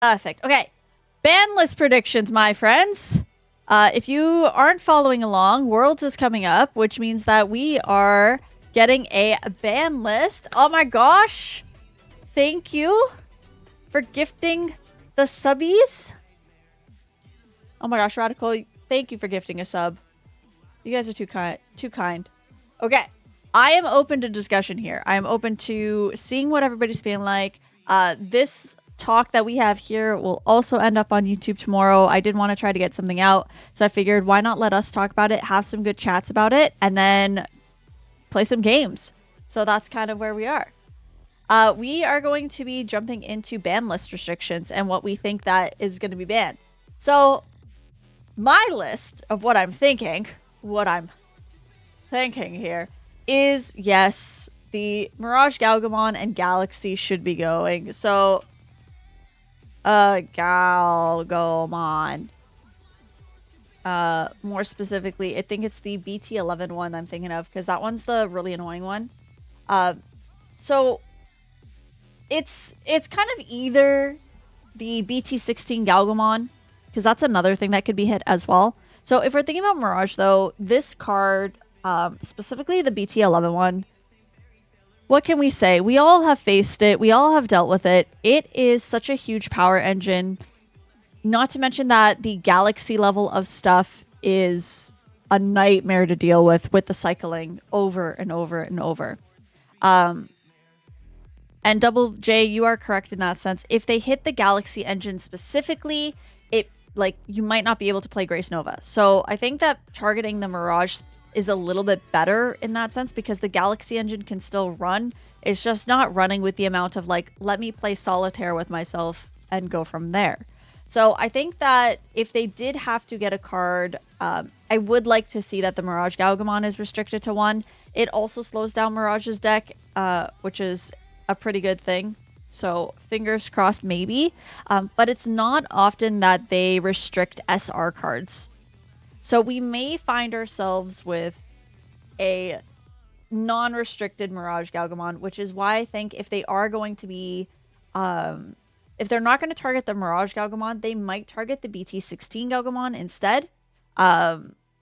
Perfect. Okay. Ban list predictions, my friends. If you aren't following along, Worlds is coming up, which means that we are getting a ban list. Oh my gosh. Thank you for gifting the subbies. Oh my gosh, Radical, thank you for gifting a sub. You guys are too kind. Okay. I am open to discussion here. I am open to seeing what everybody's feeling like. This talk that we have here will also end up on YouTube tomorrow. I did want to try to get something out, so I figured why not let us talk about it, have some good chats about it, and then play some games. So that's kind of where we are. We are going to be jumping into ban list restrictions and what we think that is going to be banned. So my list of what I'm thinking here is, yes, the Mirage, Galgamon, and Galaxy should be going. So Galgamon. More specifically, I think it's the BT11 one I'm thinking of, because that one's the really annoying one. So it's kind of either the BT16 Galgamon, because that's another thing that could be hit as well. So if we're thinking about Mirage, though, this card, specifically the BT11 one, what can we say? We all have faced it. We all have dealt with it. It is such a huge power engine. Not to mention that the Galaxy level of stuff is a nightmare to deal with the cycling over and over and over. And Double J, you are correct in that sense. If they hit the Galaxy engine specifically, you might not be able to play Grace Nova. So I think that targeting the Mirage is a little bit better in that sense, because the Galaxy engine can still run. It's just not running with the amount of let me play solitaire with myself and go from there. So I think that if they did have to get a card, I would like to see that the Mirage Galgamon is restricted to 1. It also slows down Mirage's deck, which is a pretty good thing. So fingers crossed, maybe. But it's not often that they restrict SR cards. So we may find ourselves with a non-restricted Mirage Galgamon, which is why I think if they are going to be, if they're not going to target the Mirage Galgamon, they might target the BT16 Galgamon instead.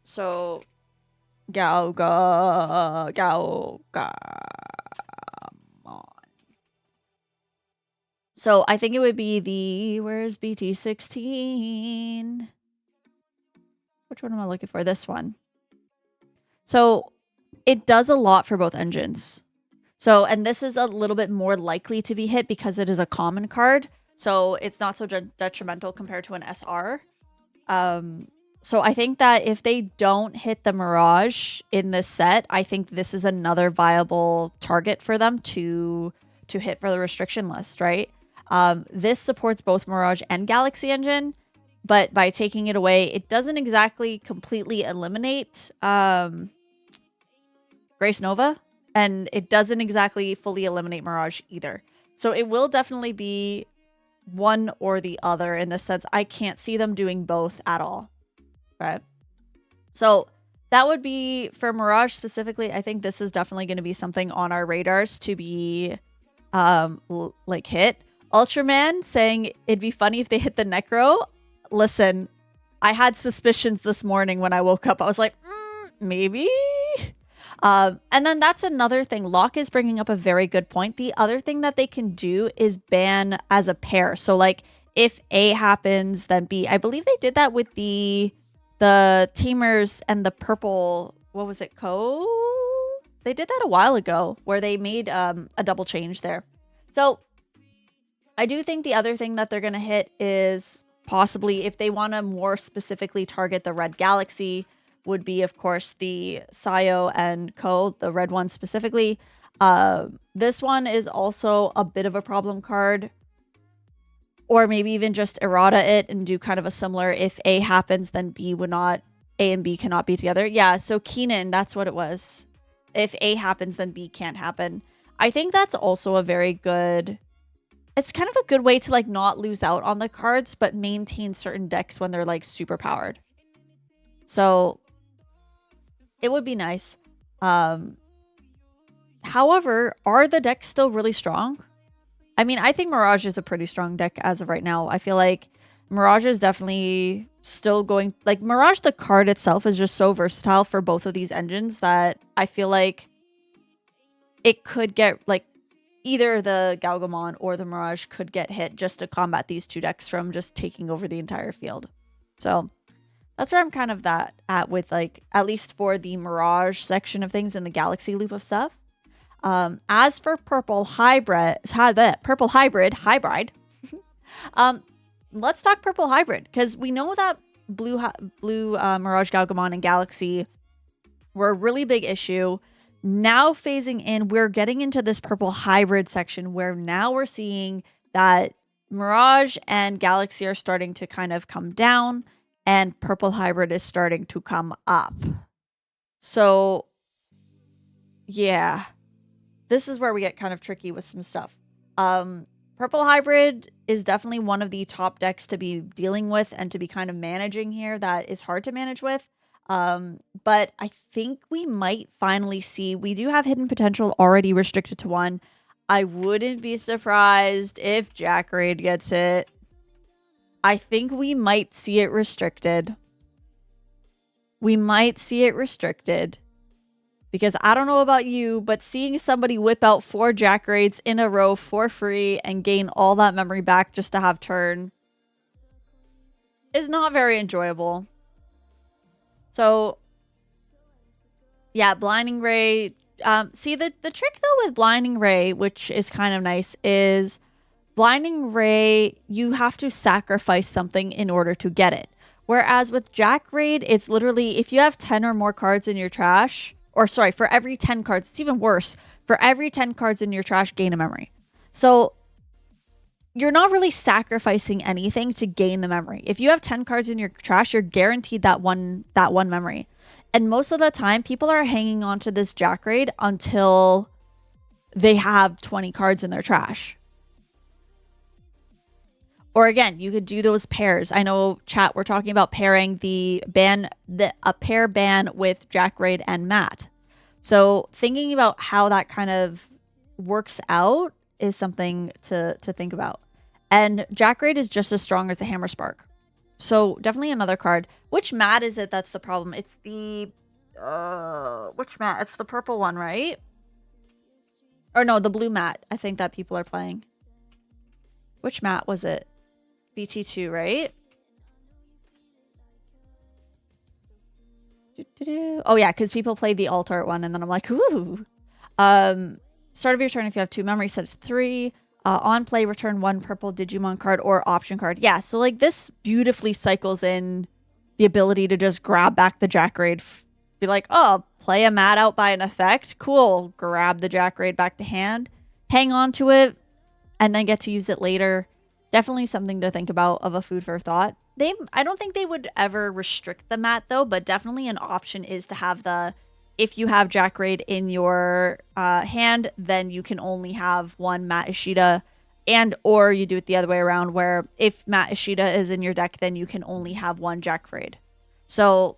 So Galgamon. So I think it would be where's BT16? Which one am I looking for? This one. So it does a lot for both engines. So, and this is a little bit more likely to be hit because it is a common card. So it's not so detrimental compared to an SR. So I think that if they don't hit the Mirage in this set, I think this is another viable target for them to hit for the restriction list, right? This supports both Mirage and Galaxy engine, but by taking it away, it doesn't exactly completely eliminate Grace Nova, and it doesn't exactly fully eliminate Mirage either. So it will definitely be one or the other in the sense I can't see them doing both at all, right? So that would be for Mirage specifically. I think this is definitely going to be something on our radars to be hit. Ultraman saying it'd be funny if they hit the Necro. Listen, I had suspicions this morning when I woke up. I was like, maybe. And then that's another thing. Locke is bringing up a very good point. The other thing that they can do is ban as a pair. So if A happens, then B. I believe they did that with the Tamers and the purple, what was it, They did that a while ago where they made a double change there. So I do think the other thing that they're going to hit is possibly, if they want to more specifically target the Red Galaxy, would be, of course, the Sayo and the red one specifically. This one is also a bit of a problem card. Or maybe even just errata it and do kind of a similar, if A happens, then B would not, A and B cannot be together. Yeah, so Keenan, that's what it was. If A happens, then B can't happen. I think that's also a very good... It's kind of a good way to not lose out on the cards, but maintain certain decks when they're super powered. So it would be nice. However, are the decks still really strong? I mean, I think Mirage is a pretty strong deck as of right now. I feel like Mirage is definitely still going... Like, Mirage, the card itself, is just so versatile for both of these engines that I feel like it could get, like, either the Galgamon or the Mirage could get hit just to combat these two decks from just taking over the entire field. So that's where I'm kind of at with, like, at least for the Mirage section of things in the Galaxy loop of stuff. As for Purple Hybrid, let's talk Purple Hybrid, because we know that blue Mirage, Galgamon, and Galaxy were a really big issue. Now phasing in, we're getting into this Purple Hybrid section where now we're seeing that Mirage and Galaxy are starting to kind of come down and Purple Hybrid is starting to come up. So yeah, this is where we get kind of tricky with some stuff. Purple Hybrid is definitely one of the top decks to be dealing with and to be kind of managing here that is hard to manage with. But I think we might finally see, we do have Hidden Potential already restricted to 1. I wouldn't be surprised if Jack Raid gets it. I think we might see it restricted. We might see it restricted. Because I don't know about you, but seeing somebody whip out 4 Jack Raids in a row for free and gain all that memory back just to have turn is not very enjoyable. So, yeah, Blinding Ray. See, the trick, though, with Blinding Ray, which is kind of nice, is Blinding Ray, you have to sacrifice something in order to get it. Whereas with Jack Raid, it's literally, if you have 10 or more cards in your trash, or sorry, for every 10 cards, it's even worse. For every 10 cards in your trash, gain a memory. So you're not really sacrificing anything to gain the memory. If you have 10 cards in your trash, you're guaranteed that one memory. And most of the time, people are hanging on to this Jack Raid until they have 20 cards in their trash. Or again, you could do those pairs. I know, chat, we're talking about pairing a pair ban with Jack Raid and Matt. So thinking about how that kind of works out is something to think about. And Jack Raid is just as strong as the Hammer Spark. So definitely another card. Which Matt is it that's the problem? It's the... which Matt? It's the purple one, right? Or no, the blue Matt, I think, that people are playing. Which Matt was it? BT2, right? Oh yeah, because people played the alt art one, and then I'm like, ooh. Start of your turn, if you have 2 memory sets, 3. On play, return 1 purple Digimon card or option card. Yeah, so like this beautifully cycles in the ability to just grab back the Jack Raid. Be like, oh, play a Matt out by an effect. Cool. Grab the Jack Raid back to hand. Hang on to it. And then get to use it later. Definitely something to think about, of a food for thought. I don't think they would ever restrict the Matt though, but definitely an option is to have the... If you have Jack Raid in your hand, then you can only have 1 Matt Ishida, or you do it the other way around, where if Matt Ishida is in your deck, then you can only have 1 Jack Raid. So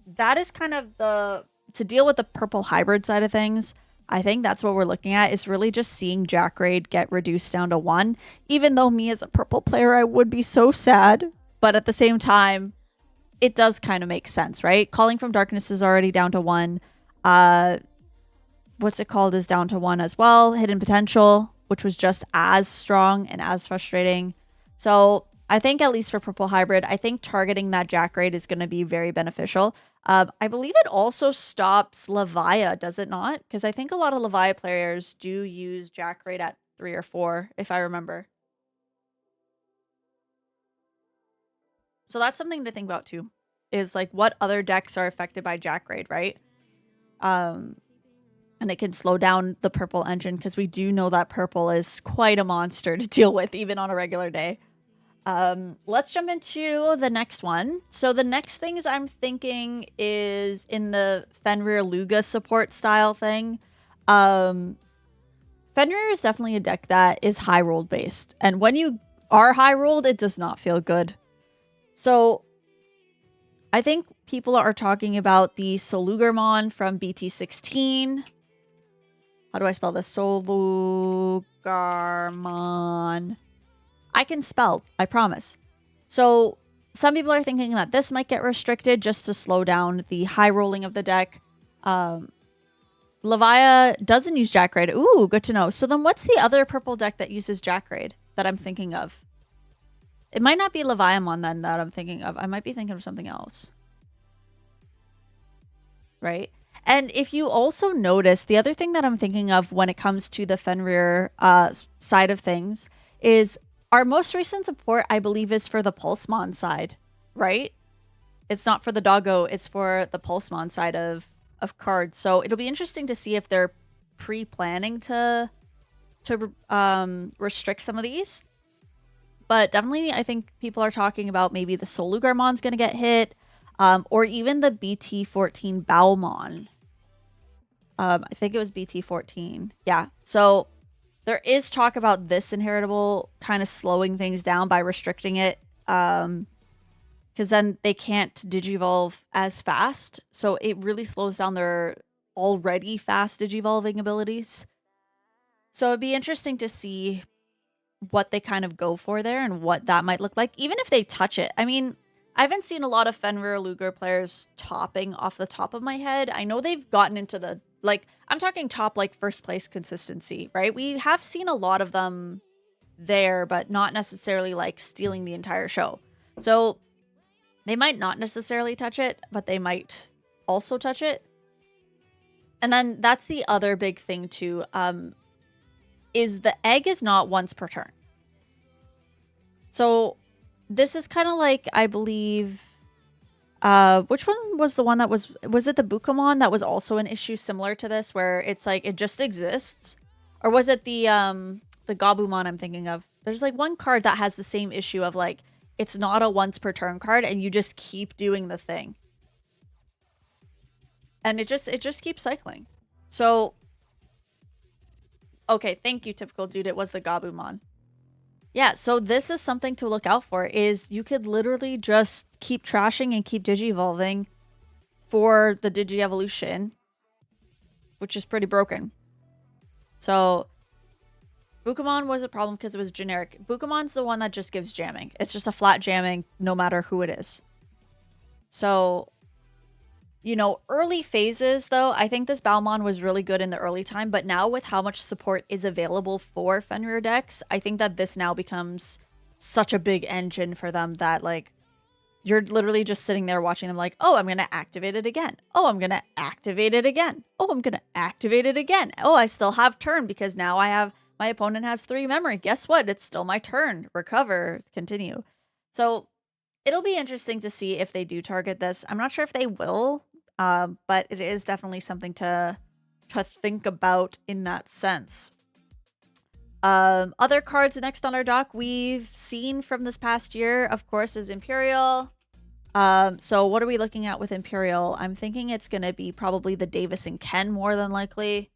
that is kind of to deal with the Purple Hybrid side of things. I think that's what we're looking at, is really just seeing Jack Raid get reduced down to 1. Even though me as a purple player, I would be so sad. But at the same time, it does kind of make sense, right? Calling from Darkness is already down to 1. What's it called is down to 1 as well. Hidden Potential, which was just as strong and as frustrating. So I think at least for Purple Hybrid, I think targeting that Jack Raid is going to be very beneficial. I believe it also stops Levia, does it not? Because I think a lot of Levia players do use Jack Raid at 3 or 4, if I remember. So that's something to think about too, is like what other decks are affected by Jack Raid, right? And it can slow down the purple engine, because we do know that purple is quite a monster to deal with even on a regular day. Let's jump into the next one. So the next things I'm thinking is in the Fenri Luger support style thing. Fenrir is definitely a deck that is high rolled based, and when you are high rolled, it does not feel good. So I think people are talking about the Solugermon from BT16. How do I spell this? Solugarmon. I can spell, I promise. So some people are thinking that this might get restricted just to slow down the high rolling of the deck. Levia doesn't use Jack Raid. Ooh, good to know. So then what's the other purple deck that uses Jack Raid that I'm thinking of? It might not be Leviamon then that I'm thinking of. I might be thinking of something else. Right? And if you also notice, the other thing that I'm thinking of when it comes to the Fenrir side of things is our most recent support, I believe, is for the Pulsemon side, right? It's not for the Doggo, it's for the Pulsemon side of cards. So it'll be interesting to see if they're pre-planning to restrict some of these. But definitely, I think people are talking about maybe the Solugarmon's going to get hit, or even the BT14 Bowmon. I think it was BT14. Yeah. So there is talk about this inheritable kind of slowing things down by restricting it. Because then they can't digivolve as fast. So it really slows down their already fast digivolving abilities. So it'd be interesting to see what they kind of go for there and what that might look like, even if they touch it. I mean, I haven't seen a lot of Fenrir Luger players topping off the top of my head. I know they've gotten into the, like, I'm talking top, like, first place consistency, right? We have seen a lot of them there, but not necessarily, like, stealing the entire show. So they might not necessarily touch it, but they might also touch it. And then that's the other big thing, too, is the egg is not once per turn. So this is kind of like, I believe, which one was the one that was it the Bukamon that was also an issue similar to this, where it's like, it just exists? Or was it the Gabumon I'm thinking of? There's like one card that has the same issue of like, it's not a once per turn card and you just keep doing the thing. And it just keeps cycling. So, okay, thank you, Typical Dude. It was the Gabumon. Yeah, so this is something to look out for, is you could literally just keep trashing and keep digi-evolving for the digi-evolution, which is pretty broken. So Bukamon was a problem because it was generic. Bukamon's the one that just gives jamming. It's just a flat jamming no matter who it is. So, you know, early phases, though, I think this Balmon was really good in the early time, but now with how much support is available for Fenrir decks, I think that this now becomes such a big engine for them that, like, you're literally just sitting there watching them like, oh, I'm going to activate it again. Oh, I'm going to activate it again. Oh, I'm going to activate it again. Oh, I still have turn because now my opponent has 3 memory. Guess what? It's still my turn. Recover, continue. So it'll be interesting to see if they do target this. I'm not sure if they will. But it is definitely something to think about in that sense. Other cards next on our dock we've seen from this past year, of course, is Imperial. So what are we looking at with Imperial? I'm thinking it's going to be probably the Davis and Ken more than likely.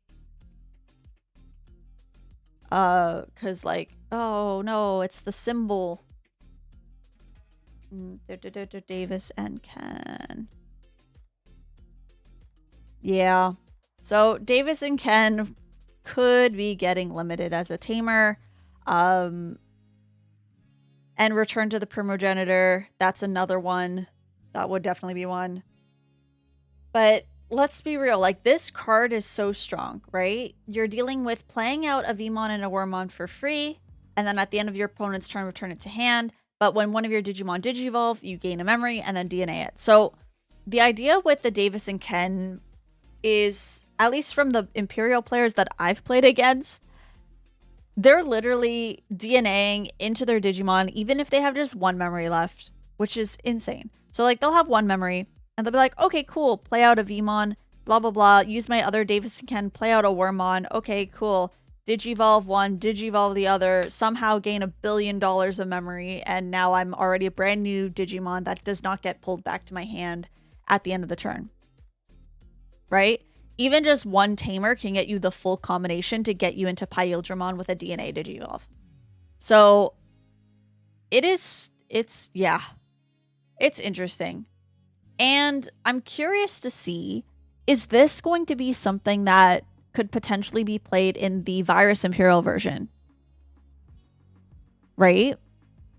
Because like, oh no, it's the symbol. Davis and Ken. Yeah. So Davis and Ken could be getting limited as a tamer. And Return to the Primogenitor. That's another one. That would definitely be one. But let's be real. Like, this card is so strong, right? You're dealing with playing out a Vmon and a Wormmon for free. And then at the end of your opponent's turn, return it to hand. But when one of your Digimon Digivolve, you gain a memory and then DNA it. So the idea with the Davis and Ken is, at least from the Imperial players that I've played against, they're literally DNAing into their Digimon, even if they have just 1 memory left, which is insane. So like, they'll have 1 memory and they'll be like, okay, cool, play out a Vmon, blah, blah, blah, use my other Davis and Ken, play out a Wormmon, okay, cool, Digivolve one, Digivolve the other, somehow gain $1 billion of memory, and now I'm already a brand new Digimon that does not get pulled back to my hand at the end of the turn. Right? Even just 1 tamer can get you the full combination to get you into Imperialdramon with a DNA Digivolve. So it's interesting. And I'm curious to see, is this going to be something that could potentially be played in the Virus Imperial version. Right?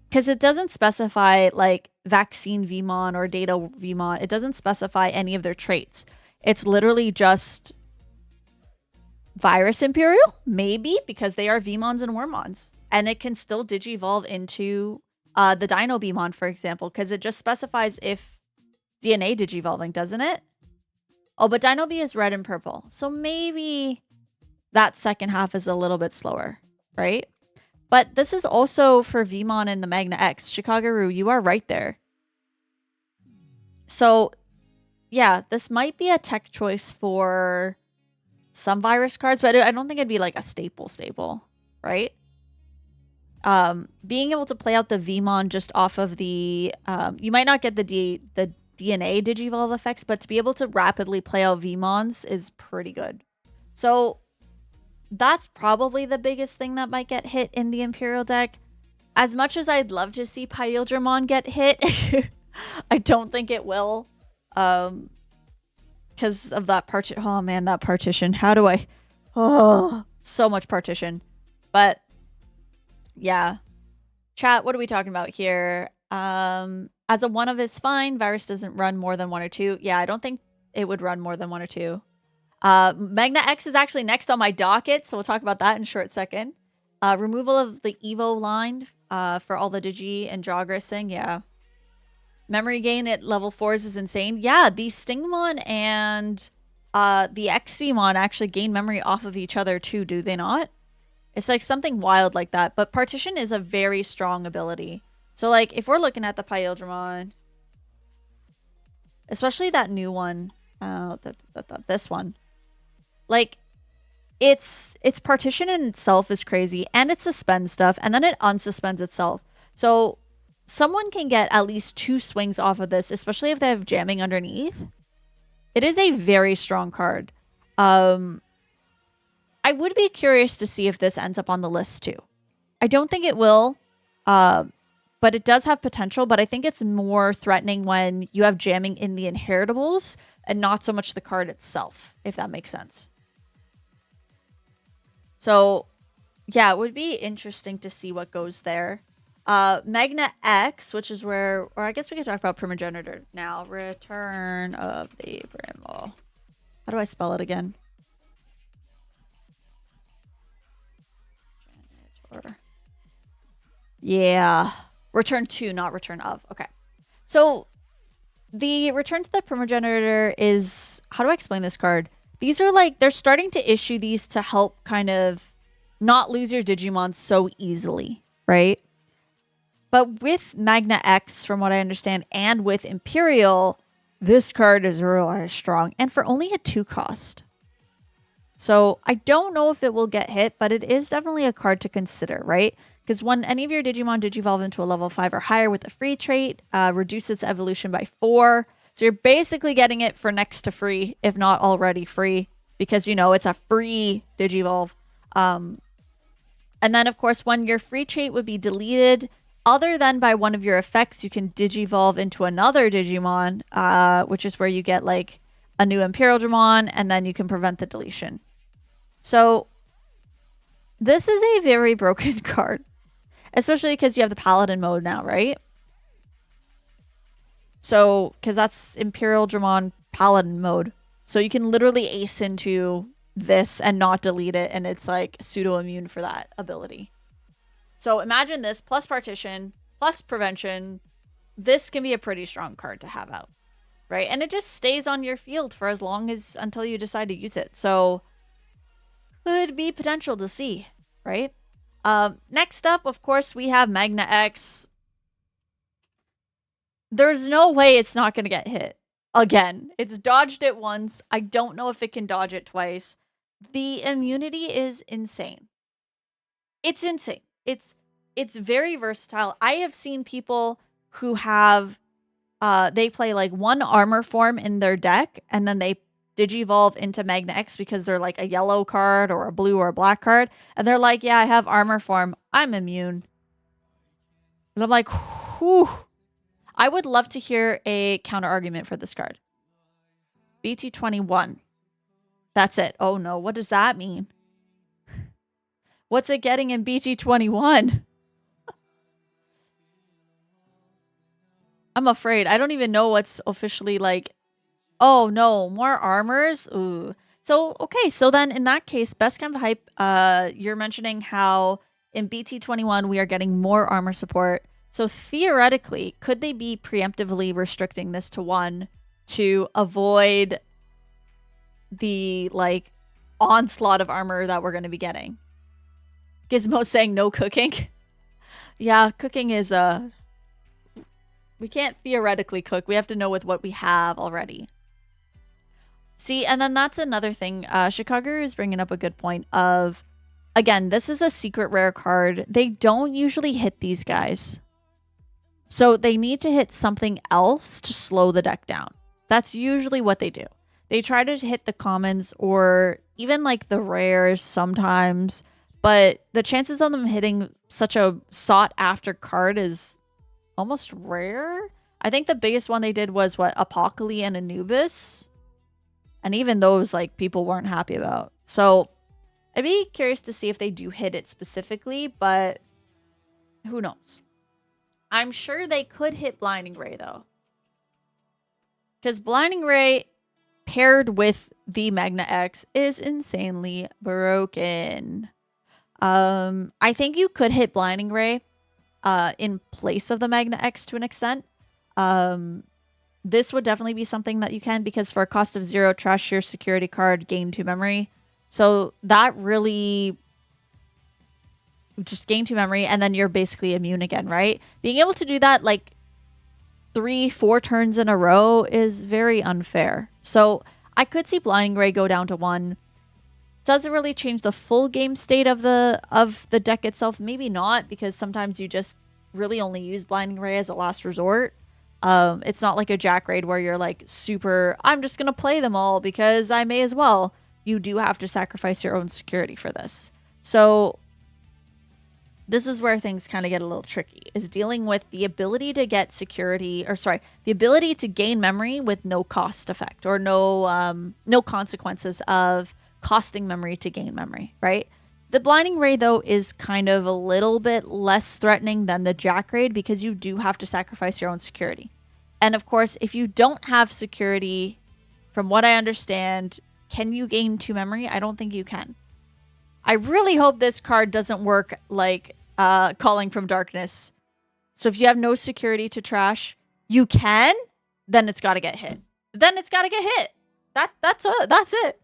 Because it doesn't specify like Vaccine Vmon or Data Vmon. It doesn't specify any of their traits. It's literally just Virus Imperial, maybe, because they are Vmons and Wormmons. And it can still digivolve into the Dino Vmon, for example, because it just specifies if DNA digivolving, doesn't it? Oh, but Dino B is red and purple. So maybe that second half is a little bit slower, right? But this is also for Vmon and the Magna X. Chicago, you are right there. So, yeah, this might be a tech choice for some virus cards, but I don't think it'd be like a staple, right? Being able to play out the Vmon just off of the... you might not get the DNA digivolve effects, but to be able to rapidly play out Vmons is pretty good. So that's probably the biggest thing that might get hit in the Imperial deck. As much as I'd love to see Imperialdramon get hit, I don't think it will. Because of that partition. Oh man, that partition. How do I... Oh, so much partition. But yeah. Chat, what are we talking about here? As a one of is fine. Virus doesn't run more than 1 or 2. Yeah, I don't think it would run more than 1 or 2. Magna X is actually next on my docket, so we'll talk about that in a short second. Removal of the Evo line for all the Digi and Jogressing, yeah. Memory gain at level 4s is insane. Yeah, the Stingmon and the XVmon actually gain memory off of each other too, do they not? It's like something wild like that, but Partition is a very strong ability. So like if we're looking at the Imperialdramon, especially that new one, this one, like its partition in itself is crazy, and it suspends stuff and then it unsuspends itself. So someone can get at least 2 swings off of this, especially if they have jamming underneath. It is a very strong card. I would be curious to see if this ends up on the list too. I don't think it will. But it does have potential, but I think it's more threatening when you have jamming in the inheritables and not so much the card itself, if that makes sense. So, yeah, it would be interesting to see what goes there. Magna X, which is where, or I guess we could talk about Primogenitor now. Return of the Primo. How do I spell it again? Yeah. Return to, not return of. Okay. So the return to the Primogenitor is, how do I explain this card? These are like, they're starting to issue these to help kind of not lose your Digimon so easily, right? But with Magna X, from what I understand, and with Imperial, this card is really strong. And for only a 2 cost. So I don't know if it will get hit, but it is definitely a card to consider, right? Because when any of your Digimon digivolve into a level 5 or higher with a free trait, reduce its evolution by 4. So you're basically getting it for next to free, if not already free, because, you know, it's a free digivolve. And then, of course, when your free trait would be deleted, other than by one of your effects, you can digivolve into another Digimon, which is where you get, like, a new Imperialdramon, and then you can prevent the deletion. So this is a very broken card. Especially because you have the Paladin mode now, right? So, because that's Imperialdramon Paladin mode. So you can literally ace into this and not delete it, and it's like pseudo-immune for that ability. So imagine this, plus Partition, plus Prevention. This can be a pretty strong card to have out, right? And it just stays on your field for as long as, until you decide to use it. So, could be potential to see, right? Next up, of course, we have Magna X. There's no way it's not going to get hit. Again, it's dodged it once. I don't know if it can dodge it twice. The immunity is insane. It's insane. It's very versatile. I have seen people who have, they play like 1 armor form in their deck, and then they digivolve into Magna X because they're like a yellow card or a blue or a black card. And they're like, yeah, I have armor form. I'm immune. And I'm like, whew. I would love to hear a counter argument for this card. BT21. That's it. Oh no, what does that mean? What's it getting in BG21? I'm afraid. I don't even know what's officially like. Oh no, more armors? Ooh. So, okay, so then in that case, best kind of hype, you're mentioning how in BT21 we are getting more armor support. So theoretically, could they be preemptively restricting this to 1 to avoid the like onslaught of armor that we're going to be getting? Gizmo saying no cooking. Yeah, cooking is we can't theoretically cook. We have to know with what we have already. See, and then that's another thing. Chicago is bringing up a good point of, again, this is a secret rare card. They don't usually hit these guys. So they need to hit something else to slow the deck down. That's usually what they do. They try to hit the commons or even like the rares sometimes, but the chances of them hitting such a sought after card is almost rare. I think the biggest one they did was what, Apocalypse and Anubis. And even those like people weren't happy about. So I'd be curious to see if they do hit it specifically, but who knows? I'm sure they could hit Blinding Ray though. Because Blinding Ray paired with the Magna X is insanely broken. I think you could hit Blinding Ray in place of the Magna X to an extent. This would definitely be something that you can, because for a cost of 0, trash your security card, gain 2 memory. So that really just gain 2 memory, and then you're basically immune again, right? Being able to do that like 3-4 turns in a row is very unfair. So I could see Blinding Ray go down to 1. Doesn't really change the full game state of the deck itself. Maybe not, because sometimes you just really only use Blinding Ray as a last resort. It's not like a Jack raid where you're like super, I'm just gonna play them all because I may as well. You do have to sacrifice your own security for this. So this is where things kind of get a little tricky, is dealing with the ability to get security, or sorry, the ability to gain memory with no cost effect, or no consequences of costing memory to gain memory, right? The Blinding Ray, though, is kind of a little bit less threatening than the Jack raid, because you do have to sacrifice your own security. And of course, if you don't have security, from what I understand, can you gain 2 memory? I don't think you can. I really hope this card doesn't work like Calling from Darkness. So if you have no security to trash, you can, then it's got to get hit. Then it's got to get hit. That's it.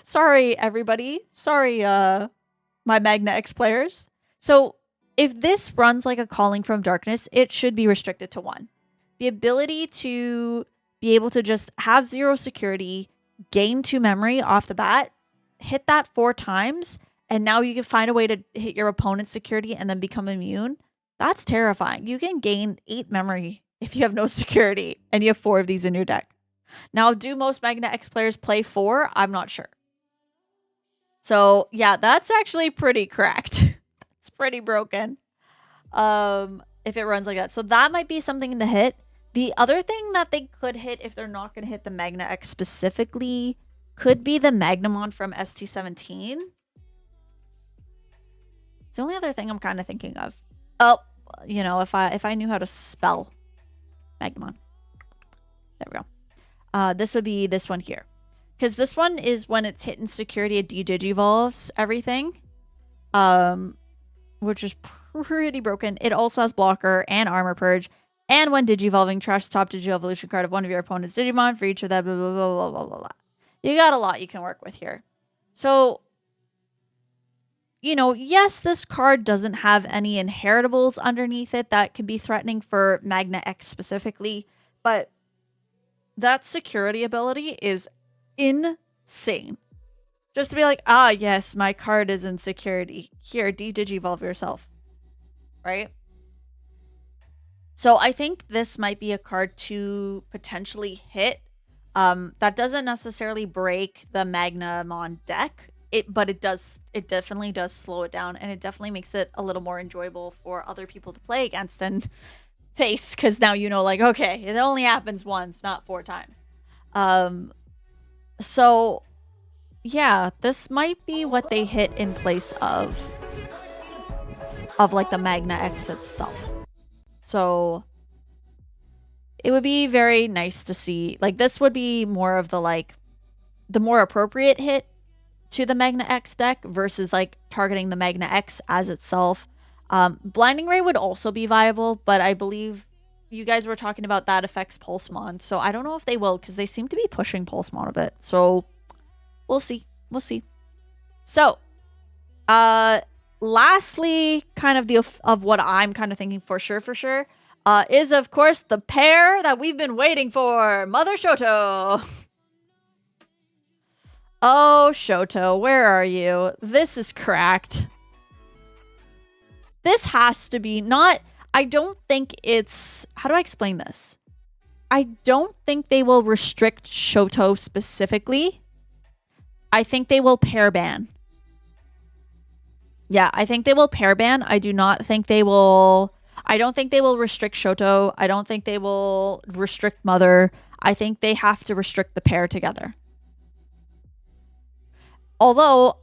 Sorry, everybody. Sorry, my Magna X players. So if this runs like a Calling from Darkness, it should be restricted to 1. The ability to be able to just have 0 security, gain 2 memory off the bat, hit that 4 times, and now you can find a way to hit your opponent's security and then become immune. That's terrifying. You can gain 8 memory if you have no security and you have 4 of these in your deck. Now, do most Magna X players play 4? I'm not sure. So, yeah, that's actually pretty cracked. It's pretty broken if it runs like that. So that might be something to hit. The other thing that they could hit, if they're not going to hit the Magna X specifically, could be the Magnamon from ST17. It's the only other thing I'm kind of thinking of. Oh, you know, if I knew how to spell Magnamon. There we go. This would be this one here. Because this one is when it's hit in security, it de-digivolves everything. Which is pretty broken. It also has blocker and armor purge. And when digivolving, trash the top Digi-Evolution card of one of your opponent's Digimon for each of that, blah, blah, blah, blah, blah, blah, blah. You got a lot you can work with here. So, you know, yes, this card doesn't have any inheritables underneath it that could be threatening for Magna X specifically, but that security ability is insane. Just to be like, ah, yes, my card is in security. Here, de-digivolve yourself. Right? So I think this might be a card to potentially hit. That doesn't necessarily break the Magnamon deck. But it definitely does slow it down, and it definitely makes it a little more enjoyable for other people to play against and face, because now you know, like, okay, it only happens once, not 4 times. So yeah, this might be what they hit in place of like the Magna X itself. So it would be very nice to see, like, this would be more of the, like, the more appropriate hit to the Magna X deck versus like targeting the Magna X as itself. Blinding Ray would also be viable, but I believe you guys were talking about that affects Pulsemon, so I don't know if they will, because they seem to be pushing Pulsemon a bit. So we'll see. We'll see. So, lastly, kind of of what I'm kind of thinking for sure, is of course the pair that we've been waiting for, Mother Shoto. Oh, Shoto, where are you? This is cracked. This has to be not... I don't think it's... How do I explain this? I don't think they will restrict Shoto specifically. I think they will pair ban. Yeah, I think they will pair ban. I do not think they will... I don't think they will restrict Shoto. I don't think they will restrict Mother. I think they have to restrict the pair together. Although,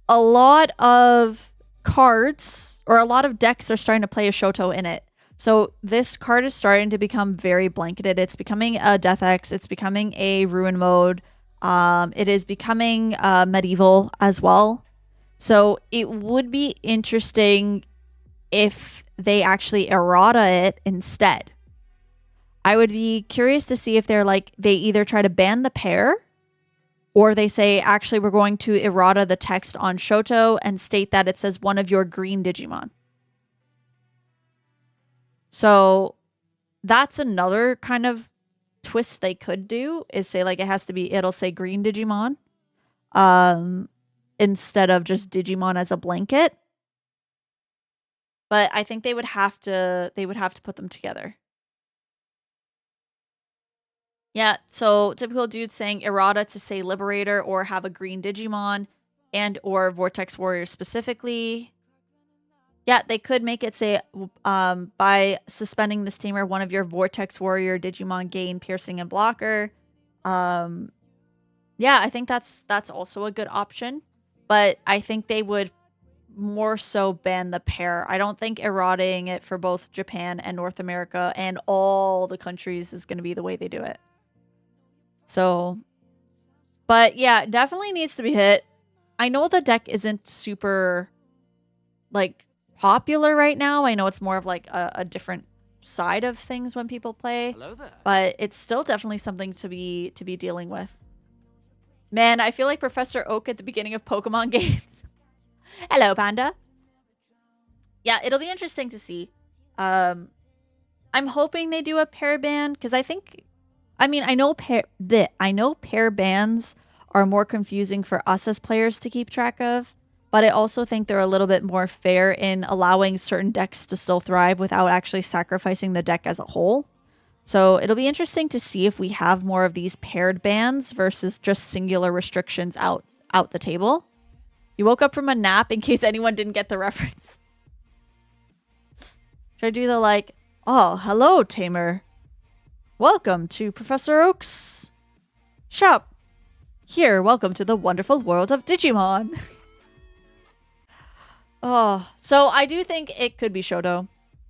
a lot of cards, or a lot of decks are starting to play a Shoto in it. So this card is starting to become very blanketed. It's becoming a Death X. It's becoming a Ruin mode. It is becoming medieval as well. So it would be interesting if they actually errata it instead. I would be curious to see if they're like, they either try to ban the pair, or they say, actually, we're going to errata the text on Shoto and state that it says one of your green Digimon. So that's another kind of twist they could do, is say like it has to be, it'll say green Digimon instead of just Digimon as a blanket. But I think they would have to put them together. Yeah, so typical dude saying errata to say Liberator or have a green Digimon and or Vortex Warrior specifically. Yeah, they could make it say by suspending this tamer, one of your Vortex Warrior Digimon gain piercing and blocker. Yeah, I think that's also a good option. But I think they would more so ban the pair. I don't think errataing it for both Japan and North America and all the countries is going to be the way they do it. So, but yeah, definitely needs to be hit. I know the deck isn't super, like, popular right now. I know it's more of like a different side of things when people play. Hello there. But it's still definitely something to be dealing with. Man, I feel like Professor Oak at the beginning of Pokemon games. Hello, Panda. Yeah, it'll be interesting to see. I'm hoping they do a pair ban, because I know pair bans are more confusing for us as players to keep track of, but I also think they're a little bit more fair in allowing certain decks to still thrive without actually sacrificing the deck as a whole. So it'll be interesting to see if we have more of these paired bans versus just singular restrictions out the table. You woke up from a nap, in case anyone didn't get the reference. Should I do the like, oh, hello, Tamer. Welcome to Professor Oak's shop. Here, welcome to the wonderful world of Digimon. Oh, so I do think it could be Shoto.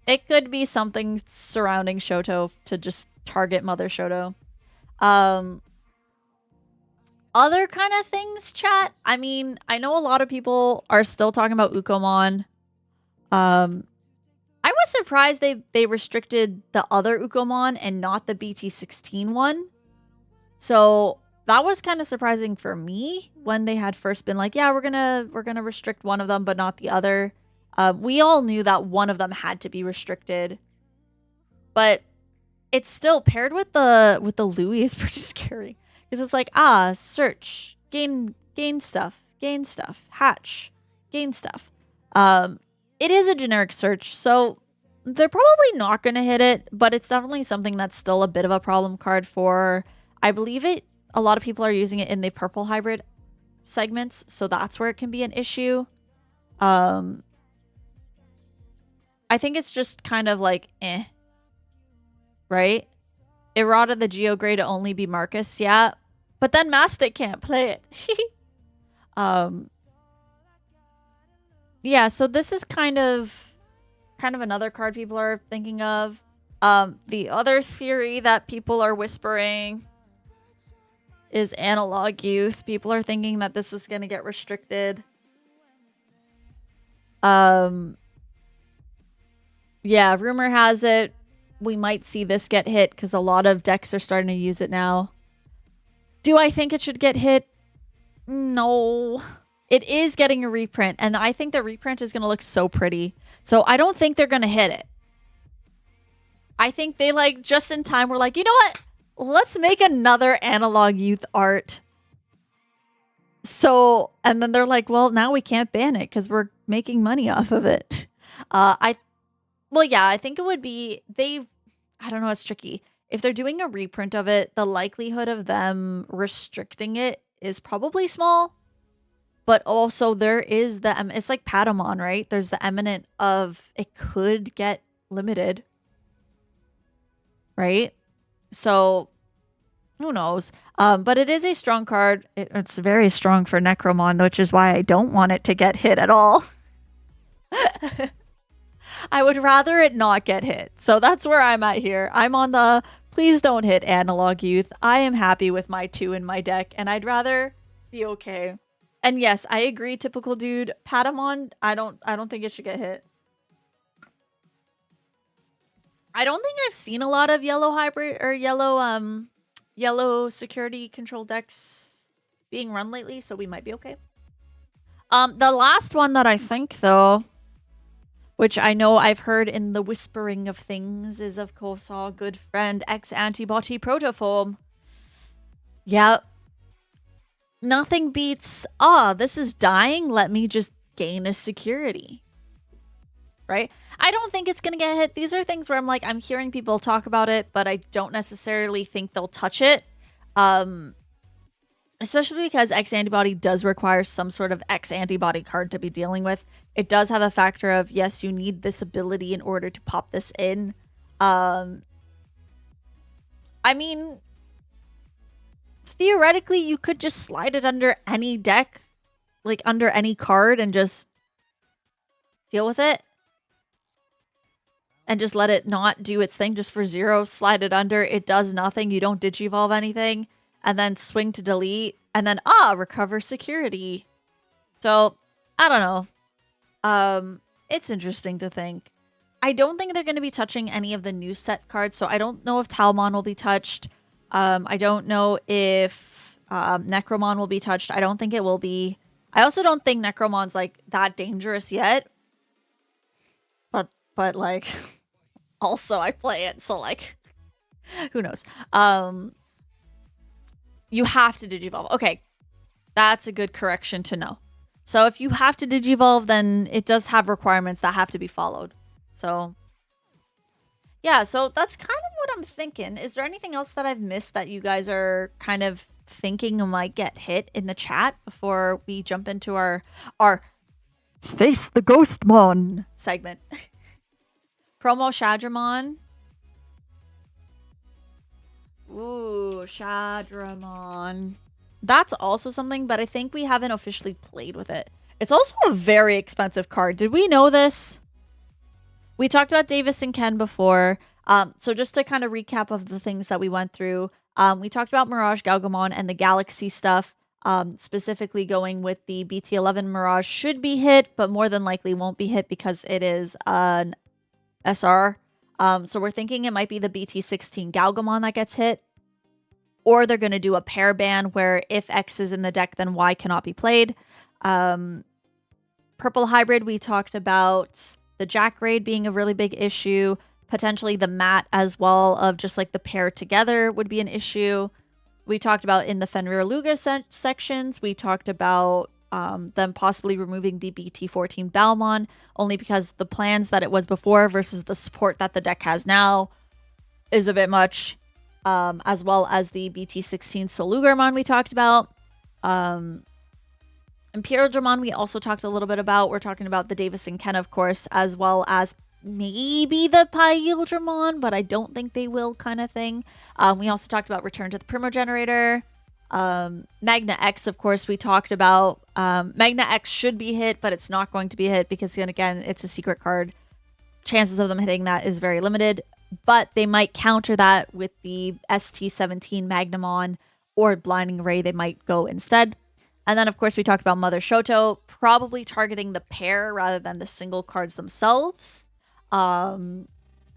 It could be something surrounding Shoto to just target Mother Shoto. Other kind of things, chat. I mean, I know a lot of people are still talking about Ukomon. I was surprised they restricted the other Ukomon and not the BT16 one. So that was kind of surprising for me when they had first been like, yeah, we're gonna restrict one of them but not the other. We all knew that one of them had to be restricted, but it's still paired with the Louis is pretty scary, because it's like, search, gain stuff, hatch, gain stuff. It is a generic search, so they're probably not going to hit it, but it's definitely something that's still a bit of a problem card for, I believe a lot of people are using it in the purple hybrid segments, so that's where it can be an issue. I think it's just kind of like, right? Errata the Geogray to only be Marcus, yeah, But then Mastic can't play it. Yeah, so this is kind of another card people are thinking of. The other theory that people are whispering is Analog Youth. People are thinking that this is going to get restricted. Yeah, rumor has it we might see this get hit because a lot of decks are starting to use it now. Do I think it should get hit? No. It is getting a reprint, and I think the reprint is going to look so pretty. So I don't think they're going to hit it. I think they, like, just in time were like, you know what? Let's make another Analog Youth art. So, and then they're like, well, now we can't ban it because we're making money off of it. Well, yeah, I think it would be, I don't know, it's tricky. If they're doing a reprint of it, the likelihood of them restricting it is probably small. But also there is it's like Patamon, right? There's the eminent of it could get limited. Right? So who knows? But it is a strong card. It's very strong for Necromon, which is why I don't want it to get hit at all. I would rather it not get hit. So that's where I'm at here. I'm on the please don't hit Analog Youth. I am happy with my 2 in my deck, and I'd rather be okay. And yes, I agree, typical dude. Patamon, I don't think it should get hit. I don't think I've seen a lot of yellow hybrid or yellow security control decks being run lately, so we might be okay. The last one that I think though, which I know I've heard in the whispering of things, is of course our good friend X antibody proto form. Yep. Nothing beats, this is dying, let me just gain a security. Right? I don't think it's going to get hit. These are things where I'm like, I'm hearing people talk about it, but I don't necessarily think they'll touch it. Especially because X antibody does require some sort of X antibody card to be dealing with. It does have a factor of, yes, you need this ability in order to pop this in. I mean, theoretically, you could just slide it under any deck, like under any card, and just deal with it. And just let it not do its thing just for 0. Slide it under. It does nothing. You don't digivolve anything. And then swing to delete. And then, recover security. So, I don't know. It's interesting to think. I don't think they're going to be touching any of the new set cards. So, I don't know if Talmon will be touched. I don't know if Necromon will be touched. I don't think it will be. I also don't think Necromon's, like, that dangerous yet. But like, also I play it, so like, who knows? You have to digivolve. Okay, that's a good correction to know. So if you have to digivolve, then it does have requirements that have to be followed. So yeah, so that's kind of what I'm thinking. Is there anything else that I've missed that you guys are kind of thinking might get hit in the chat before we jump into our Face the Ghostmon segment? Promo Shadramon. Ooh, Shadramon. That's also something, but I think we haven't officially played with it. It's also a very expensive card. Did we know this? We talked about Davis and Ken before. So just to kind of recap of the things that we went through, we talked about Mirage, Galgamon, and the Galaxy stuff. Specifically going with the BT11 Mirage should be hit, but more than likely won't be hit because it is an SR. So we're thinking it might be the BT16 Galgamon that gets hit. Or they're going to do a pair ban where if X is in the deck, then Y cannot be played. Purple Hybrid, we talked about the Jack Raid being a really big issue. Potentially the mat as well of just like the pair together would be an issue. We talked about in the Fenri Luger sections, we talked about them possibly removing the BT14 Balmon, only because the plans that it was before versus the support that the deck has now is a bit much, as well as the BT16 Solugarmon we talked about. Imperialdramon we also talked a little bit about. We're talking about the Davis and Ken, of course, as well as maybe the Imperialdramon, but I don't think they will kind of thing. We also talked about Return to the Primogenitor. Magna X, of course, we talked about. Magna X should be hit, but it's not going to be hit because, again, it's a secret card. Chances of them hitting that is very limited, but they might counter that with the ST17 Magnamon or Blinding Ray. They might go instead. And then, of course, we talked about Mother Shoto, probably targeting the pair rather than the single cards themselves. And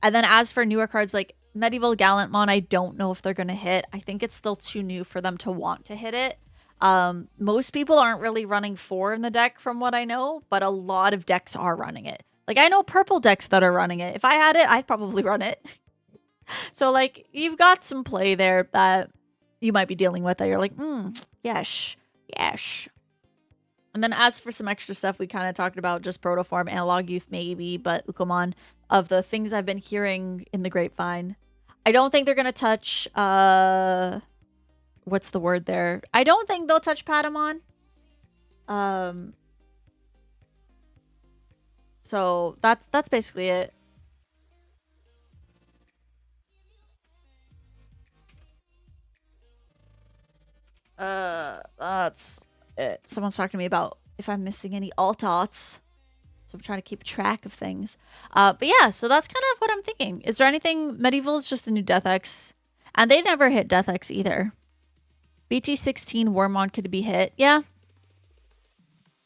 then as for newer cards like Medieval Gallantmon, I don't know if they're going to hit. I think it's still too new for them to want to hit it. Most people aren't really running 4 in the deck from what I know, but a lot of decks are running it. Like, I know purple decks that are running it. If I had it, I'd probably run it. So, like, you've got some play there that you might be dealing with that you're like, yes. And then as for some extra stuff, we kind of talked about just Protoform, Analog Youth maybe, but Ukomon, of the things I've been hearing in the grapevine. I don't think they're going to touch, what's the word there? I don't think they'll touch Patamon. So that's basically it. That's it. Someone's talking to me about if I'm missing any alt-arts. So I'm trying to keep track of things. But yeah, so that's kind of what I'm thinking. Is there anything? Medieval is just a new Death X. And they never hit Death X either. BT16 Wormmon could be hit. Yeah.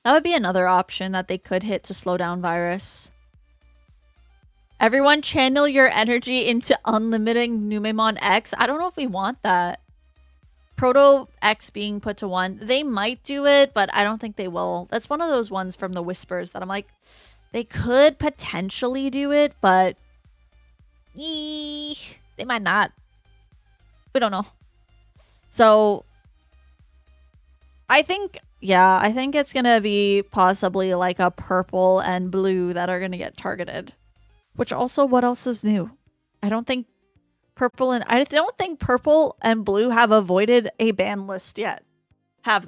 That would be another option that they could hit to slow down Virus. Everyone channel your energy into unlimiting Numemon X. I don't know if we want that. Proto X being put to 1. They might do it, but I don't think they will. That's one of those ones from the Whispers that I'm like, they could potentially do it, but they might not. We don't know. So I think, yeah, I think it's going to be possibly like a purple and blue that are going to get targeted. Which also, what else is new? I don't think purple and blue have avoided a ban list yet.